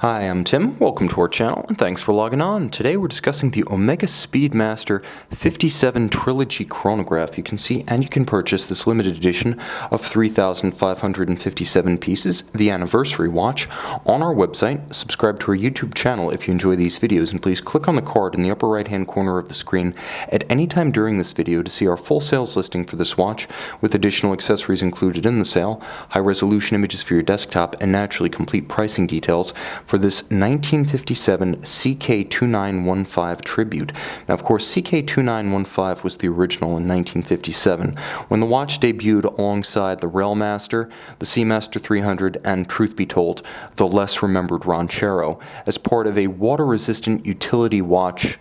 Hi, I'm Tim. Welcome to our channel, and thanks for logging on. Today we're discussing the Omega Speedmaster 57 Trilogy Chronograph. You can see and you can purchase this limited edition of 3,557 pieces, the anniversary watch, on our website. Subscribe to our YouTube channel if you enjoy these videos, and please click on the card in the upper right-hand corner of the screen at any time during this video to see our full sales listing for this watch, with additional accessories included in the sale, high-resolution images for your desktop, and naturally complete pricing details for this 1957 CK2915 tribute. Now, of course, CK2915 was the original in 1957, when the watch debuted alongside the Railmaster, the Seamaster 300, and, truth be told, the less-remembered Ranchero, as part of a water-resistant utility watch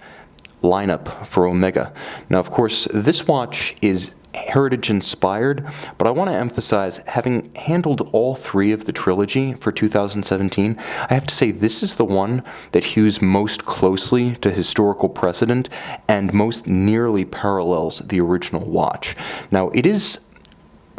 lineup for Omega. Now, of course, this watch is heritage inspired, but I want to emphasize, having handled all three of the trilogy for 2017, I have to say this is the one that hews most closely to historical precedent and most nearly parallels the original watch. Now, it is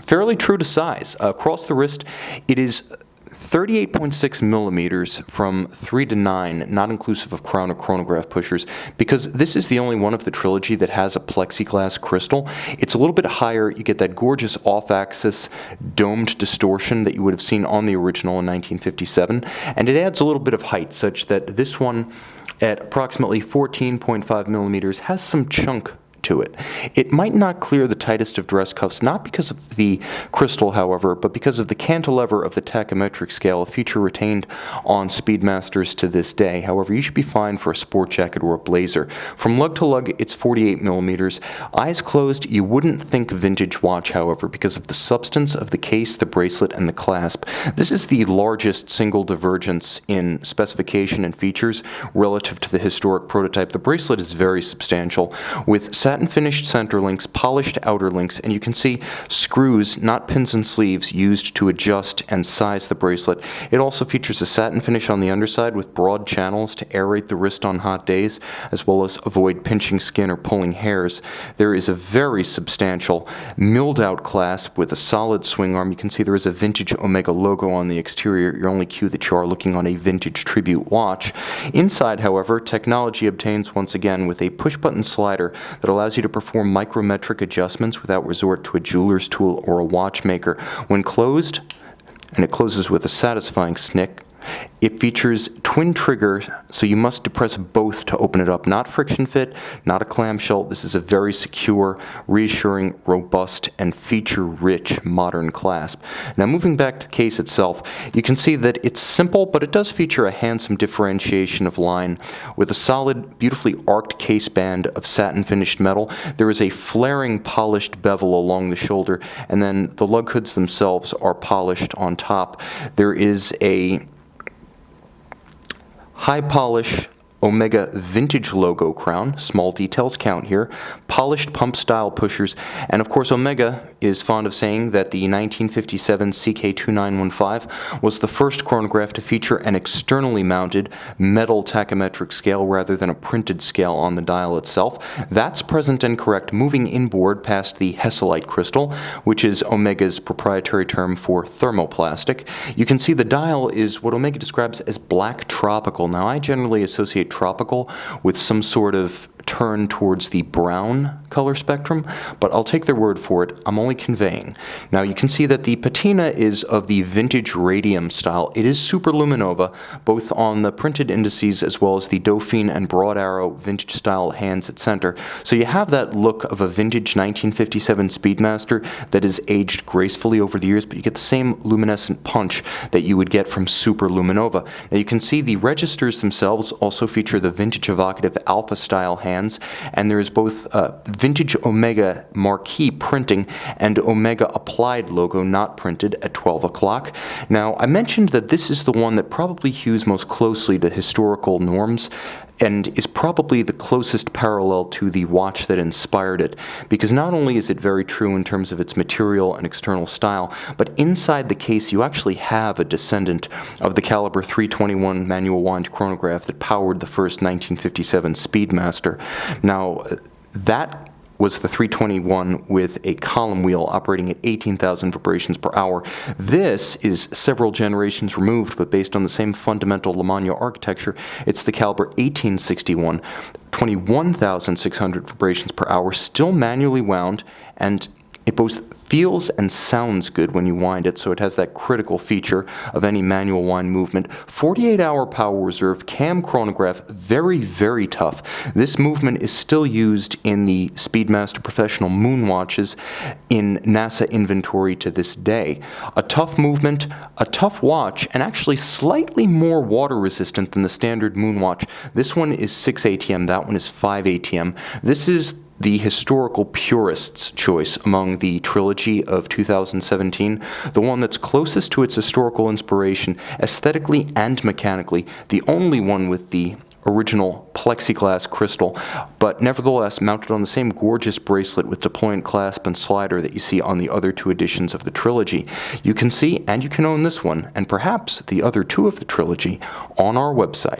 fairly true to size. Across the wrist, it is 38.6 millimeters from 3 to 9, not inclusive of crown or chronograph pushers, because this is the only one of the trilogy that has a plexiglass crystal. It's a little bit higher. You get that gorgeous off-axis domed distortion that you would have seen on the original in 1957, and it adds a little bit of height, such that this one at approximately 14.5 millimeters has some chunk to it. It might not clear the tightest of dress cuffs, not because of the crystal, however, but because of the cantilever of the tachymetric scale, a feature retained on Speedmasters to this day. However, you should be fine for a sport jacket or a blazer. From lug to lug, it's 48 millimeters. Eyes closed, you wouldn't think vintage watch, however, because of the substance of the case, the bracelet, and the clasp. This is the largest single divergence in specification and features relative to the historic prototype. The bracelet is very substantial, with satin-finished center links, polished outer links, and you can see screws, not pins and sleeves, used to adjust and size the bracelet. It also features a satin finish on the underside with broad channels to aerate the wrist on hot days, as well as avoid pinching skin or pulling hairs. There is a very substantial milled-out clasp with a solid swing arm. You can see there is a vintage Omega logo on the exterior, your only cue that you are looking on a vintage tribute watch. Inside, however, technology obtains once again with a push-button slider that allows you to perform micrometric adjustments without resort to a jeweler's tool or a watchmaker. When closed, and it closes with a satisfying snick, it features twin triggers, so you must depress both to open it up. Not friction fit, not a clamshell. This is a very secure, reassuring, robust, and feature-rich modern clasp. Now, moving back to the case itself, you can see that it's simple, but it does feature a handsome differentiation of line with a solid, beautifully arced case band of satin-finished metal. There is a flaring, polished bevel along the shoulder, and then the lug hoods themselves are polished on top. There is a high polish Omega vintage logo crown, small details count here, polished pump style pushers, and of course Omega is fond of saying that the 1957 CK2915 was the first chronograph to feature an externally mounted metal tachymetric scale rather than a printed scale on the dial itself. That's present and correct, moving inboard past the Hesselite crystal, which is Omega's proprietary term for thermoplastic. You can see the dial is what Omega describes as black tropical. Now, I generally associate tropical with some sort of turn towards the brown color spectrum, but I'll take their word for it. I'm only conveying. Now, you can see that the patina is of the vintage radium style. It is superluminova, both on the printed indices as well as the Dauphine and Broad Arrow vintage style hands at center. So you have that look of a vintage 1957 Speedmaster that is aged gracefully over the years, but you get the same luminescent punch that you would get from superluminova. Now, you can see the registers themselves also feature the vintage evocative alpha style hands, and there is both vintage Omega marquee printing and Omega applied logo not printed at 12 o'clock. Now, I mentioned that this is the one that probably hews most closely to historical norms and is probably the closest parallel to the watch that inspired it, because not only is it very true in terms of its material and external style, but inside the case you actually have a descendant of the caliber 321 manual wind chronograph that powered the first 1957 Speedmaster. Now, that was the 321 with a column wheel operating at 18,000 vibrations per hour. This is several generations removed, but based on the same fundamental Lamagna architecture. It's the caliber 1861, 21,600 vibrations per hour, still manually wound, and it both feels and sounds good when you wind it, so it has that critical feature of any manual wind movement. 48-hour power reserve, cam chronograph, very, very tough. This movement is still used in the Speedmaster Professional moon watches in NASA inventory to this day. A tough movement, a tough watch, and actually slightly more water resistant than the standard moon watch. This one is 6 ATM, that one is 5 ATM. This is the historical purist's choice among the Trilogy of 2017, the one that's closest to its historical inspiration, aesthetically and mechanically, the only one with the original plexiglass crystal, but nevertheless mounted on the same gorgeous bracelet with deployant clasp and slider that you see on the other two editions of the Trilogy. You can see and you can own this one, and perhaps the other two of the Trilogy, on our website.